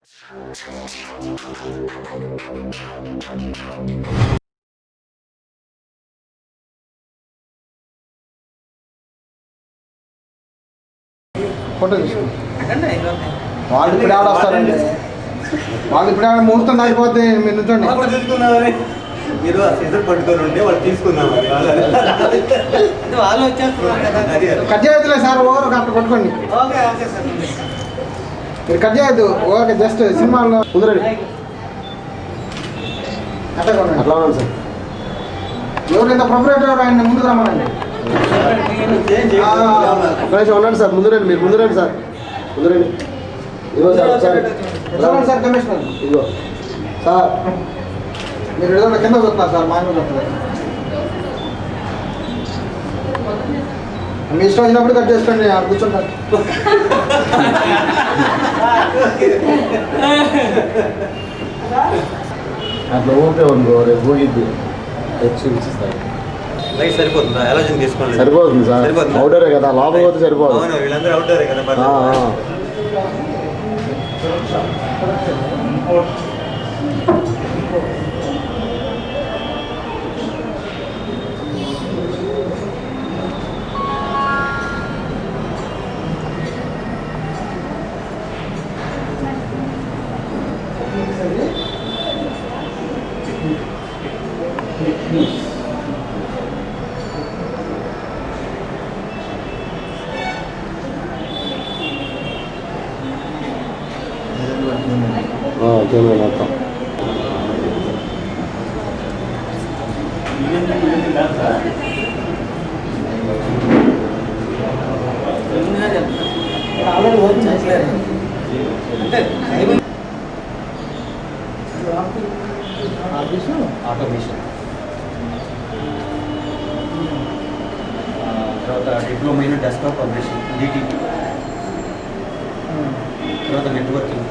Photo తీసుకుంటాం. వాళ్ళు ఇప్పుడు ఆడ వస్తారండి, వాళ్ళు ఇప్పుడు ఆడ ముహూర్తం దాటిపోతే మీరు నుంచోండి. మీరు ఆ సీజర్ పట్టుకొని ఉంటే వాళ్ళు తీసుకుందామని వాళ్ళు వచ్చేస్తున్నారు. కట్ చేయొద్దులే సార్, ఓవర్ అట్లా పట్టుకోండి. మీరు కట్ చేయొద్దు, ఓకే జస్ట్ సినిమాలో కుదరండి. అట్లా కొనండి, అట్లా ఉన్నాను సార్. ఎవరు ఇంత ప్రొపరేటర్ ఆయన ముందుకు రమ్మనండి. ఉండండి సార్, ముందు రండి, మీరు ముందు రండి సార్, ముందు రండి. ఇదిగో సార్ ఒకసారి సార్ కమిషనర్, ఇదిగో సార్ మీరు ఏదో కింద చూస్తున్నారు సార్, మా మీద మీ ఇష్టం వచ్చినప్పుడు కట్ చేసుకోండి, ఆడ కూర్చుంటారు. అట్లా ఊరికే ఉందో రేపు పోయిద్ది చూపిస్తాను. లైట్ సరిపోతుందా? ఎలాజన్ తీసుకోండి. సరిపోతుంది సార్, అవుటరే కదా, లోపల పోతే సరిపోదు. అవును, వీళ్ళందరూ అవుటరే కదా. మొత్తం ఆటోమేషన్ తర్వాత diploma in desktop publishing DTP, తర్వాత నెట్వర్కింగ్.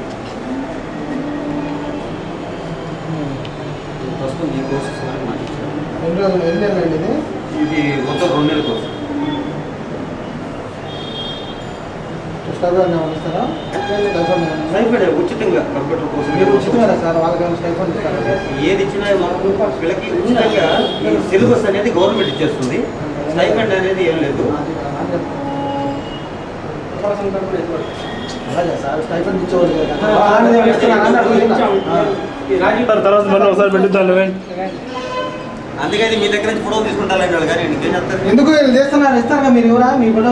ప్రస్తుతం ఈ కోర్సెస్ ఇది మొత్తం 2 నెలల కోర్సు. ఉచితంగా కంప్యూటర్ కోర్సు ఏది ఇచ్చినా వీళ్ళకి ఉచితంగా ఈ సిలబస్ అనేది గవర్నమెంట్ ఇచ్చేస్తుంది. స్టైఫండ్ అనేది ఏం లేదు. తర్వాత మళ్ళీ ఒకసారి పెట్టిద్దాం. అందుకని మీ దగ్గర నుంచి ఫోటో తీసుకుంటారు కానీ ఎందుకు చేస్తున్నారు? ఇస్తారా మీరు? ఎవరా మీ ఫోటో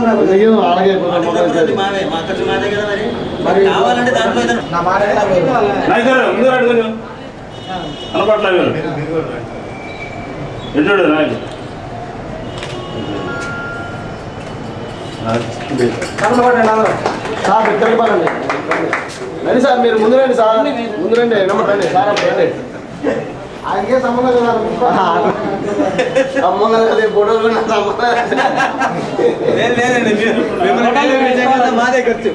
మాదే, మా ఖర్చు మాదే కదా. మరి కావాలంటే దాంట్లో అనపట్ల ఎల్లుడు నాయకు సార్ ఇక్కడికి పడండి, రండి సార్, మీరు ముందు రండి సార్, ముందు రండి, రండి సార్, రండి. ఆయనకే సంబంధం కదా, సంబంధం కదా, ఫోటోలు లేదండి, మాదే ఖర్చు.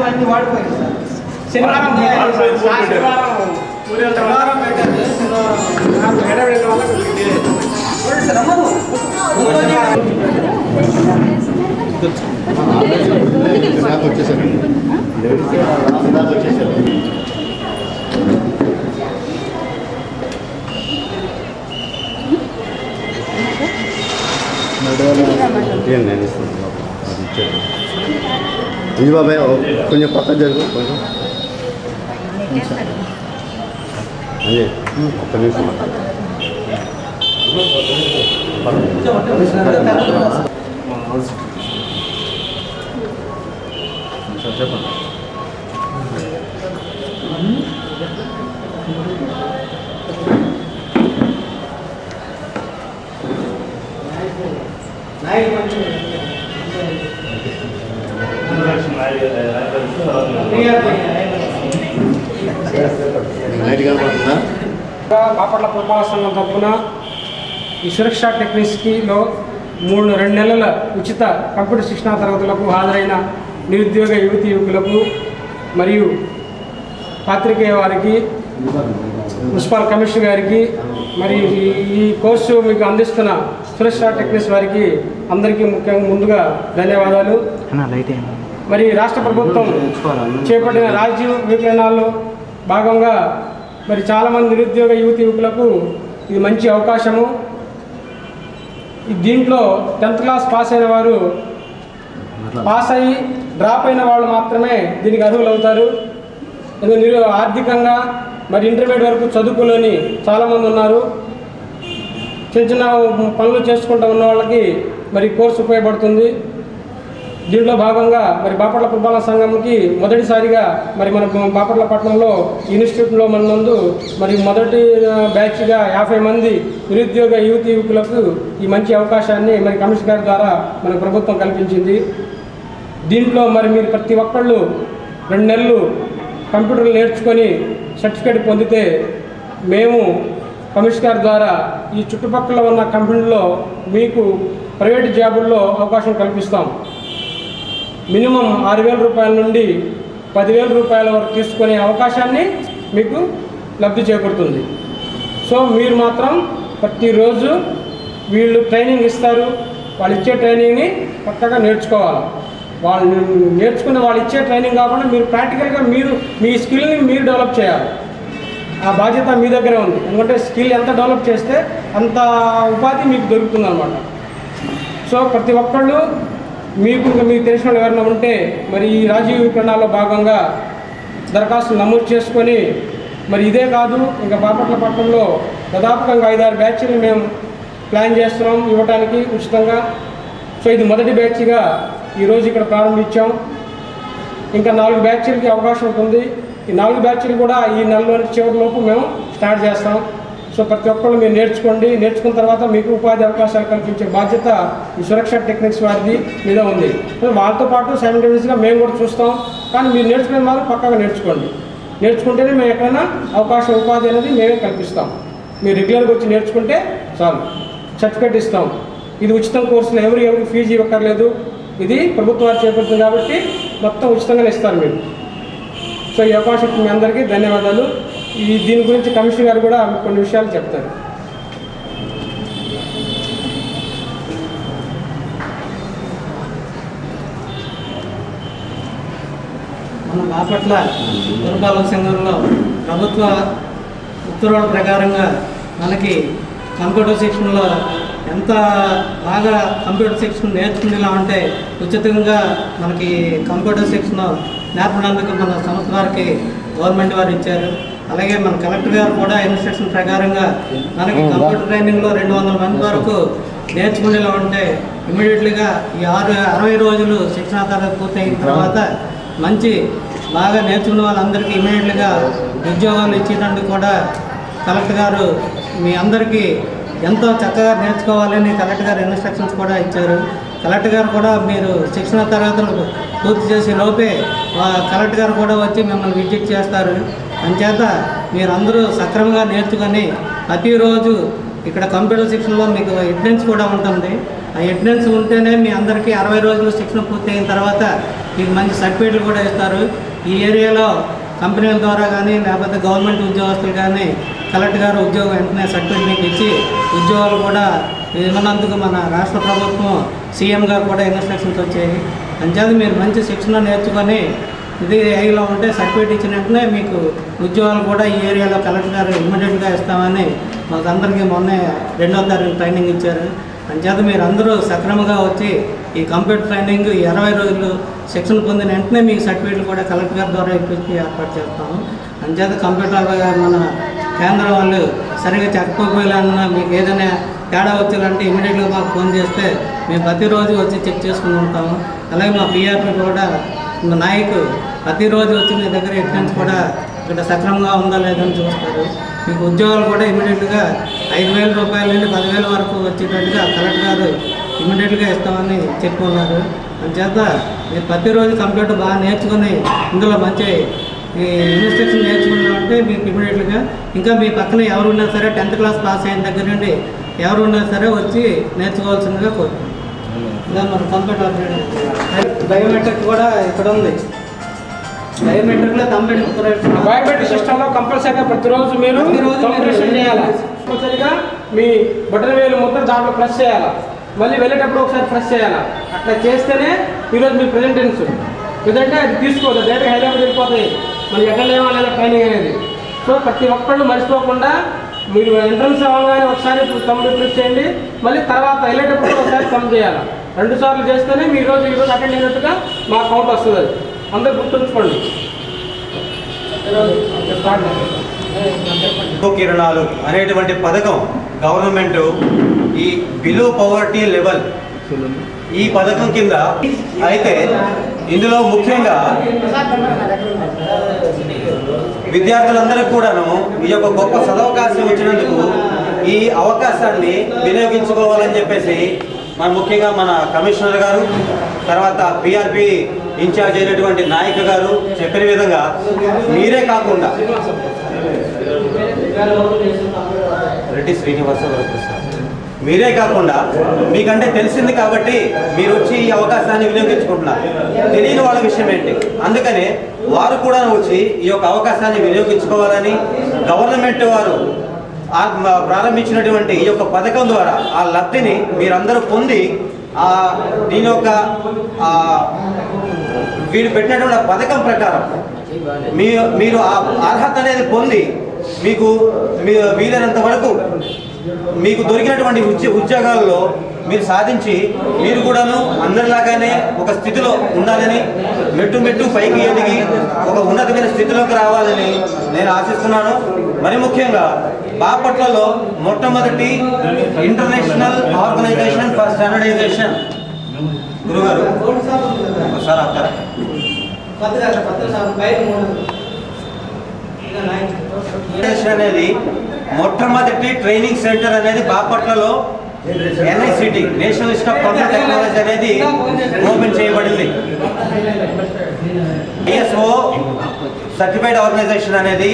అన్ని వాడిపోయింది సార్. శనివారం ఇది బాబాయ్ కొంచెం పక్క జరుగు, కొంచెం అదే ఒక్క నిమిషం. చెప్పండి. బాపట్ల పురపాలక సంఘం తరఫున ఈ సురక్ష టెక్నిక్స్లో 2 నెలల ఉచిత కంప్యూటర్ శిక్షణా తరగతులకు హాజరైన నిరుద్యోగ యువతి యువకులకు మరియు పాత్రికేయ వారికి మున్సిపల్ కమిషనర్ గారికి, మరి ఈ కోర్సు మీకు అందిస్తున్న సురక్ష టెక్నిక్స్ వారికి అందరికీ ముఖ్యంగా ముందుగా ధన్యవాదాలు. మరి రాష్ట్ర ప్రభుత్వం చేపట్టిన రాజీవ్ విప్లవాల్లో భాగంగా మరి చాలామంది నిరుద్యోగ యువకులకు ఇది మంచి అవకాశము. దీంట్లో 10th క్లాస్ పాస్ అయిన వారు, పాస్ అయ్యి డ్రాప్ అయిన వాళ్ళు మాత్రమే దీనికి అర్హులు అవుతారు. ఆర్థికంగా మరి ఇంటర్మీడియట్ వరకు చదువుకోలేని చాలామంది ఉన్నారు. చిన్న చిన్న పనులు చేసుకుంటూ ఉన్న వాళ్ళకి మరి కోర్సు ఉపయోగపడుతుంది. దీంట్లో భాగంగా మరి బాపట్ల పురపాలక సంఘంకి మొదటిసారిగా మరి మన బాపట్ల పట్టణంలో ఇన్స్టిట్యూట్లో మన నందు మరి మొదటి బ్యాచ్గా 50 మంది నిరుద్యోగ యువకులకు ఈ మంచి అవకాశాన్ని మరి కమిషనర్ గారి ద్వారా మన ప్రభుత్వం కల్పించింది. దీంట్లో మరి మీరు ప్రతి ఒక్కళ్ళు 2 నెలలు కంప్యూటర్లు నేర్చుకొని సర్టిఫికేట్ పొందితే మేము కమిషనర్ గారి ద్వారా ఈ చుట్టుపక్కల ఉన్న కంపెనీల్లో మీకు ప్రైవేట్ జాబుల్లో అవకాశం కల్పిస్తాం. మినిమం 6,000 రూపాయల నుండి 10,000 రూపాయల వరకు తీసుకునే అవకాశాన్ని మీకు లబ్ధి చేకూరుతుంది. సో మీరు మాత్రం ప్రతిరోజు వీళ్ళు ట్రైనింగ్ ఇస్తారు, వాళ్ళు ఇచ్చే ట్రైనింగ్ని పక్కగా నేర్చుకోవాలి. వాళ్ళు నేర్చుకున్న వాళ్ళు ఇచ్చే ట్రైనింగ్ కాకుండా మీరు ప్రాక్టికల్గా మీరు మీ స్కిల్ని మీరు డెవలప్ చేయాలి. ఆ బాధ్యత మీ దగ్గరే ఉంది. ఎందుకంటే స్కిల్ ఎంత డెవలప్ చేస్తే అంత ఉపాధి మీకు దొరుకుతుంది అన్నమాట. సో ప్రతి ఒక్కళ్ళు మీకు తెలిసిన వాళ్ళు ఎవరైనా ఉంటే మరి ఈ రాజీవ్ విప్లవాల్లో భాగంగా దరఖాస్తులు నమోదు చేసుకొని, మరి ఇదే కాదు ఇంకా బాపట్ల పట్టణంలో దాదాపుగా 5-6 బ్యాచ్లు మేము ప్లాన్ చేస్తున్నాం ఇవ్వడానికి ఉచితంగా. సో ఇది మొదటి బ్యాచ్గా ఈరోజు ఇక్కడ ప్రారంభించాం. ఇంకా 4 బ్యాచ్లకి అవకాశం ఉంటుంది. ఈ 4 బ్యాచ్లు కూడా ఈ నెలలోని చివరిలోపు మేము స్టార్ట్ చేస్తాం. సో ప్రతి ఒక్కళ్ళు మీరు నేర్చుకోండి. నేర్చుకున్న తర్వాత మీకు ఉపాధి అవకాశాలు కల్పించే బాధ్యత ఈ సురక్ష టెక్నిక్స్ వారిది మీద ఉంది. వాళ్ళతో పాటు సైమల్టేనియస్గా మేము కూడా చూస్తాం. కానీ మీరు నేర్చుకునే వాళ్ళు పక్కగా నేర్చుకోండి. నేర్చుకుంటేనే మేము ఎక్కడైనా అవకాశం ఉపాధి అనేది మేమే కల్పిస్తాం. మీరు రెగ్యులర్గా వచ్చి నేర్చుకుంటే చాలు, సర్టిఫికేట్ ఇస్తాం. ఇది ఉచితం కోర్సులో ఎవరికి ఫీజు ఇవ్వక్కర్లేదు. ఇది ప్రభుత్వాలు చేపడుతుంది కాబట్టి మొత్తం ఉచితంగానే ఇస్తారు మీరు. సో ఈ అవకాశం మీ అందరికీ ధన్యవాదాలు. దీని గురించి కమిషనర్ గారు కూడా కొన్ని విషయాలు చెప్తారు. మన బాపట్ల పురపాలక సంఘంలో ప్రభుత్వ ఉత్తర్వుల ప్రకారంగా మనకి కంప్యూటర్ శిక్షణలో ఎంత బాగా కంప్యూటర్ శిక్షణ నేర్చుకునేలా ఉంటే ఉచితంగా మనకి కంప్యూటర్ శిక్షణ నేర్పడానికి మన సంస్థ వారికి గవర్నమెంట్ వారు ఇచ్చారు. అలాగే మన కలెక్టర్ గారు కూడా ఇన్స్ట్రక్షన్ ప్రకారంగా మనకి కంప్యూటర్ ట్రైనింగ్లో 200 మంది వరకు నేర్చుకునేలా ఉంటే ఇమీడియట్లీగా ఈ 60 రోజులు శిక్షణా తరగతి పూర్తయిన తర్వాత మంచి బాగా నేర్చుకున్న వాళ్ళందరికీ ఇమీడియట్లీగా ఉద్యోగాలు ఇచ్చేటందుకు కూడా కలెక్టర్ గారు మీ అందరికీ ఎంతో చక్కగా నేర్చుకోవాలని కలెక్టర్ గారు ఇన్స్ట్రక్షన్స్ కూడా ఇచ్చారు. కలెక్టర్ గారు కూడా మీరు శిక్షణా తరగతులు పూర్తి చేసే లోపే కలెక్టర్ గారు కూడా వచ్చి మిమ్మల్ని విజిట్ చేస్తారు. అంచేత మీరందరూ సక్రమంగా నేర్చుకొని ప్రతిరోజు ఇక్కడ కంప్యూటర్ శిక్షణలో మీకు అటెండెన్స్ కూడా ఉంటుంది. ఆ అటెండెన్స్ ఉంటేనే మీ అందరికీ 60 రోజులు శిక్షణ పూర్తి అయిన తర్వాత మీకు మంచి సర్టిఫికేట్లు కూడా ఇస్తారు. ఈ ఏరియాలో కంపెనీల ద్వారా కానీ లేకపోతే గవర్నమెంట్ ఉద్యోగస్తులు కానీ కలెక్టర్ గారు ఉద్యోగం వెంటనే సర్టిఫికేట్ మీకు ఇచ్చి ఉద్యోగాలు కూడా ఇవ్వనందుకు మన రాష్ట్ర ప్రభుత్వం సీఎం గారు కూడా ఇన్స్ట్రక్షన్స్ వచ్చాయి. అంచేత మీరు మంచి శిక్షణ నేర్చుకొని ఇది ఏరియాలో ఉంటే సర్టిఫికేట్ ఇచ్చిన వెంటనే మీకు ఉద్యోగాలు కూడా ఈ ఏరియాలో కలెక్టర్ గారు ఇమ్మీడియట్గా ఇస్తామని మాకు అందరికీ మొన్నే 2వ తారీఖు ట్రైనింగ్ ఇచ్చారు. అంచేత మీరు అందరూ సక్రమంగా వచ్చి ఈ కంప్యూటర్ ట్రైనింగ్ 20 రోజులు శిక్షణ పొందిన వెంటనే మీకు సర్టిఫికేట్లు కూడా కలెక్టర్ గారి ద్వారా ఇప్పించి ఏర్పాటు చేస్తాము. అంచేత కంప్యూటర్ మన కేంద్రం వాళ్ళు సరిగ్గా చెప్పకపోయినా మీకు ఏదైనా తేడా వచ్చేయాలంటే ఇమీడియట్గా మాకు ఫోన్ చేస్తే మేము ప్రతిరోజు వచ్చి చెక్ చేసుకుని ఉంటాము. అలాగే మా పిఆర్పి కూడా నాయకు ప్రతిరోజు వచ్చి మీ దగ్గర అటెండెన్స్ కూడా ఇక్కడ సక్రమంగా ఉందా లేదని చూస్తారు. మీకు ఉద్యోగాలు కూడా ఇమీడియట్గా 5,000 రూపాయల నుండి 10,000 వరకు వచ్చేటట్టుగా కలెక్టర్ గారు ఇమీడియట్గా ఇస్తామని చెప్పుకున్నారు. అందుచేత మీరు ప్రతిరోజు కంప్యూటర్ బాగా నేర్చుకుని ఇందులో మంచి ఈ ఇన్స్ట్రక్షన్ నేర్చుకున్నామంటే మీకు ఇమీడియట్గా ఇంకా మీ పక్కన ఎవరున్నా సరే 10th క్లాస్ పాస్ అయిన దగ్గర నుండి ఎవరున్నా సరే వచ్చి నేర్చుకోవాల్సిందిగా కోరుతున్నాం. ఇలా మన కంప్యూటర్ బయోమెట్రిక్ కూడా ఇక్కడ ఉంది. బయోమెట్రిక్లో కంప్యూటర్ బయోమెట్రిక్ సిస్టంలో కంపల్సరీగా ప్రతిరోజు మీరు కంప్యూటరేషన్ చేయాలి. కంపల్సరీగా మీ బటన్ వేలు ముద్ర దాంట్లో ప్రెస్ చేయాలి. మళ్ళీ వెళ్ళేటప్పుడు ఒకసారి ప్రెస్ చేయాలి. అట్లా చేస్తేనే ఈరోజు మీ ప్రెజెంటెన్స్. లేదంటే అది తీసుకోదు, డైరెక్ట్ హైదరాబాద్ వెళ్ళిపోతాయి. మనకి ఎక్కడ లేదా ట్రైనింగ్ అనేది. సో ప్రతి ఒక్కళ్ళు మర్చిపోకుండా మీరు ఎంట్రన్స్ అవ్వగానే ఒకసారి కంప్లీట్ చేయండి. మళ్ళీ తర్వాత వెళ్ళేటప్పుడు ఒకసారి కమ్ చేయాలి. 2 సార్లు చేస్తేనే మీ ఈరోజు అటెండ్ అయినట్టుగా మా కౌంట్ వస్తుంది. అది అందరూ గుర్తుంచుకోండి. కిరణాలు అనేటువంటి పథకం గవర్నమెంట్ ఈ బిలో పవర్టీ లెవెల్ ఈ పథకం కింద అయితే ఇందులో ముఖ్యంగా విద్యార్థులందరికీ కూడాను ఈ యొక్క గొప్ప సదవకాశం ఇచ్చినందుకు ఈ అవకాశాన్ని వినియోగించుకోవాలని చెప్పేసి ముఖ్యంగా మన కమిషనర్ గారు, తర్వాత పిఆర్పి ఇన్ఛార్జ్ అయినటువంటి నాయక్ గారు చెప్పిన విధంగా మీరే కాకుండా రెడ్డి శ్రీనివాసరావు మీరే కాకుండా మీకంటే తెలిసింది కాబట్టి మీరు వచ్చి ఈ అవకాశాన్ని వినియోగించుకుంటున్నారు. తెలియని వాళ్ళ విషయం ఏంటి, అందుకనే వారు కూడా వచ్చి ఈ యొక్క అవకాశాన్ని వినియోగించుకోవాలని గవర్నమెంట్ వారు ప్రారంభించినటువంటి ఈ యొక్క పథకం ద్వారా ఆ లబ్ధిని మీరందరూ పొంది దీని యొక్క వీరు పెట్టినటువంటి పథకం ప్రకారం మీరు ఆ అర్హత అనేది పొంది మీకు వీలైనంత వరకు మీకు దొరికినటువంటి ఉద్యోగాల్లో మీరు సాధించి మీరు కూడాను అందరిలాగానే ఒక స్థితిలో ఉండాలని, మెట్టు పైకి ఎదిగి ఒక ఉన్నతమైన స్థితిలోకి రావాలని నేను ఆశిస్తున్నాను. మరి ముఖ్యంగా బాపట్లలో మొట్టమొదటి ఇంటర్నేషనల్ ఆర్గనైజేషన్ ఫర్ స్టాండర్డైజేషన్ గురుగారు ఒకసారి ఆపుతారా? అనేది మొట్టమొదటి ట్రైనింగ్ సెంటర్ అనేది బాపట్లలో NICT national institute of computer technology అనేది ఓపెన్ చేయబడింది. ISO సర్టిఫైడ్ ఆర్గనైజేషన్ అనేది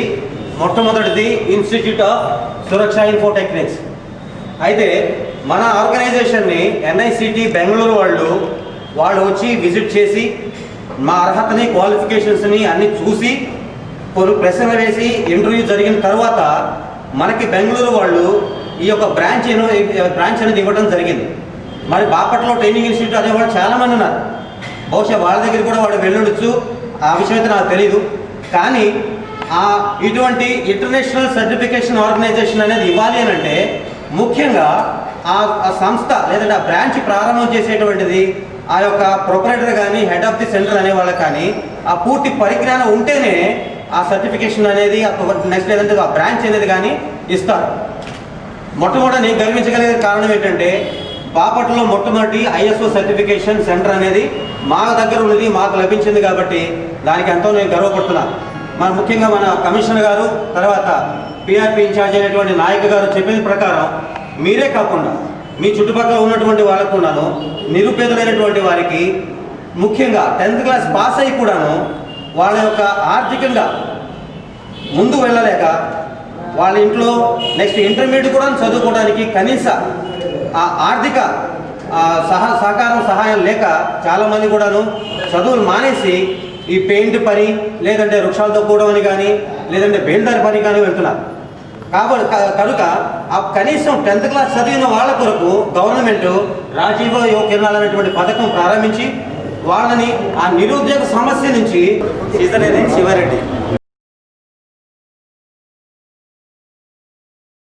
మొట్టమొదటిది ఇన్స్టిట్యూట్ ఆఫ్ సురక్ష ఇన్ఫోటెక్నిక్స్. అయితే మన ఆర్గనైజేషన్ని NICT బెంగళూరు వాళ్ళు వచ్చి విజిట్ చేసి మా అర్హతని క్వాలిఫికేషన్స్ని అన్ని చూసి కొన్ని ప్రశ్నలు వేసి ఇంటర్వ్యూ జరిగిన తర్వాత మనకి బెంగళూరు వాళ్ళు ఈ యొక్క బ్రాంచ్ అనేది ఇవ్వడం జరిగింది. మరి బాపట్లలో ట్రైనింగ్ ఇన్స్టిట్యూట్ అనేవాళ్ళు చాలామంది ఉన్నారు. బహుశా వాళ్ళ దగ్గర కూడా వాళ్ళు వెళ్ళొచ్చు, ఆ విషయం అయితే నాకు తెలియదు. కానీ ఇటువంటి ఇంటర్నేషనల్ సర్టిఫికేషన్ ఆర్గనైజేషన్ అనేది ఇవ్వాలి అని అంటే ముఖ్యంగా ఆ సంస్థ లేదంటే ఆ బ్రాంచ్ ప్రారంభం చేసేటువంటిది ఆ యొక్క ప్రొపరేటర్ కానీ హెడ్ ఆఫ్ ది సెంటర్ అనే వాళ్ళకి కానీ ఆ పూర్తి పరిజ్ఞానం ఉంటేనే ఆ సర్టిఫికేషన్ అనేది నెక్స్ట్ లేదంటే ఆ బ్రాంచ్ అనేది కానీ ఇస్తారు. మొట్టమొదటి నేను గర్వించగలిగే కారణం ఏంటంటే బాపట్లలో మొట్టమొదటి ISO సర్టిఫికేషన్ సెంటర్ అనేది మా దగ్గర ఉన్నది, మాకు లభించింది కాబట్టి దానికి ఎంతో నేను గర్వపడుతున్నాను. మన ముఖ్యంగా మన కమిషనర్ గారు తర్వాత పిఆర్పి ఇన్ఛార్జ్ అయినటువంటి నాయక్ గారు చెప్పిన ప్రకారం మీరే కాకుండా మీ చుట్టుపక్కల ఉన్నటువంటి వాళ్ళకు కూడాను నిరుపేదలైనటువంటి వారికి ముఖ్యంగా 10th క్లాస్ పాస్ అయ్యి కూడాను వాళ్ళ యొక్క ఆర్థికంగా ముందు వెళ్ళలేక వాళ్ళ ఇంట్లో నెక్స్ట్ ఇంటర్మీడియట్ కూడా చదువుకోవడానికి కనీస ఆర్థిక సహాయం లేక చాలామంది కూడాను చదువులు మానేసి ఈ పెయింట్ పని లేదంటే వృక్షాలతో కూడడం అని కానీ లేదంటే బేల్దారి పని కానీ వెళ్తున్నారు. కాబట్టి కనుక కనీసం 10th క్లాస్ చదివిన వాళ్ళ కొరకు గవర్నమెంట్ రాజీవ్ యువ కిరణాలు అనేటువంటి పథకం ప్రారంభించి వాళ్ళని ఆ నిరుద్యోగ సమస్య నుంచి శివారెడ్డి